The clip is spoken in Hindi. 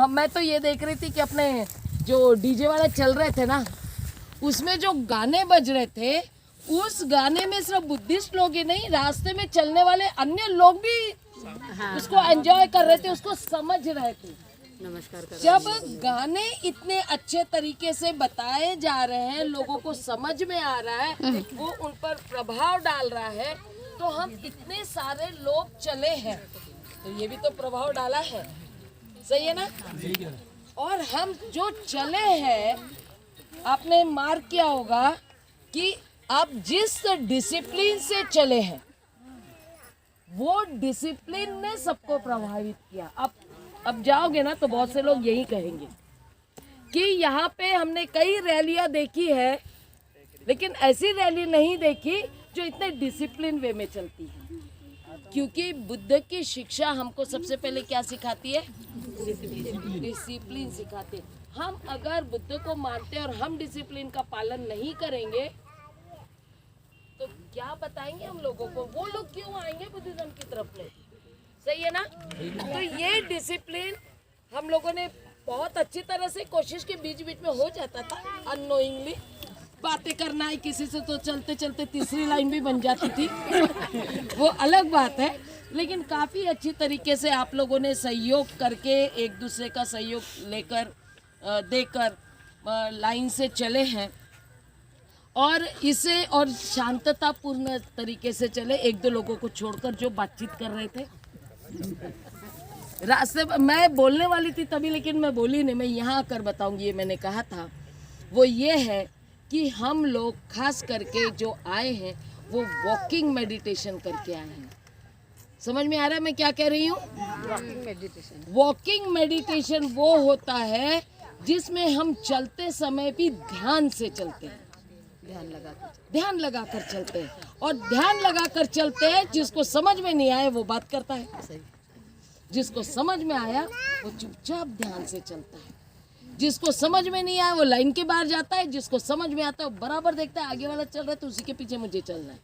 मैं तो ये देख रही थी कि अपने जो डीजे वाले चल रहे थे ना, उसमें जो गाने बज रहे थे, उस गाने में सिर्फ बुद्धिस्ट लोग ही नहीं, रास्ते में चलने वाले अन्य लोग भी उसको एंजॉय कर रहे थे, उसको समझ रहे थे। नमस्कार कर जब गाने इतने अच्छे तरीके से बताए जा रहे हैं, लोगों को समझ में आ रहा है, वो उन पर प्रभाव डाल रहा है, तो हम इतने सारे लोग चले हैं, तो ये भी तो प्रभाव डाला है। सही है ना? और हम जो चले हैं, आपने मार्क किया होगा कि आप जिस डिसिप्लिन से चले हैं, वो डिसिप्लिन ने सबको प्रभावित किया। अब जाओगे ना तो बहुत से लोग यही कहेंगे कि यहाँ पे हमने कई रैलियां देखी है, लेकिन ऐसी रैली नहीं देखी जो इतने डिसिप्लिन वे में चलती है। क्योंकि बुद्ध की शिक्षा हमको सबसे पहले क्या सिखाती है? डिसिप्लिन सिखाते हैं। हम अगर बुद्ध को मानते हैं और हम डिसिप्लिन का पालन नहीं करेंगे तो क्या बताएंगे हम लोगों को? वो लोग क्यों आएंगे बुद्धिज्म की तरफ में? सही है ना? तो ये डिसिप्लिन हम लोगों ने बहुत अच्छी तरह से कोशिश की, बीच बीच में हो जाता था अननोइंगली बातें करना है किसी से, तो चलते चलते तीसरी लाइन भी बन जाती थी वो अलग बात है। लेकिन काफ़ी अच्छी तरीके से आप लोगों ने सहयोग करके, एक दूसरे का सहयोग लेकर देकर लाइन से चले हैं, और इसे और शांततापूर्ण तरीके से चले, एक दो लोगों को छोड़कर जो बातचीत कर रहे थे रास्ते पर। मैं बोलने वाली थी तभी, लेकिन मैं बोली नहीं, मैं यहाँ आकर बताऊंगी। ये मैंने कहा था, वो ये है कि हम लोग खास करके जो आए हैं वो वॉकिंग मेडिटेशन करके आए हैं। समझ में आ रहा है मैं क्या कह रही हूँ? वॉकिंग मेडिटेशन वो होता है जिसमें हम चलते समय भी ध्यान से चलते हैं, ध्यान लगाकर चलते हैं, और ध्यान लगाकर चलते हैं। जिसको समझ में नहीं आया वो बात करता है, जिसको समझ में आया वो चुपचाप ध्यान से चलता है, जिसको समझ में नहीं आया वो लाइन के बाहर जाता है, जिसको समझ में आता है वो बराबर देखता है आगे वाला चल रहा है तो उसी के पीछे मुझे चलना है।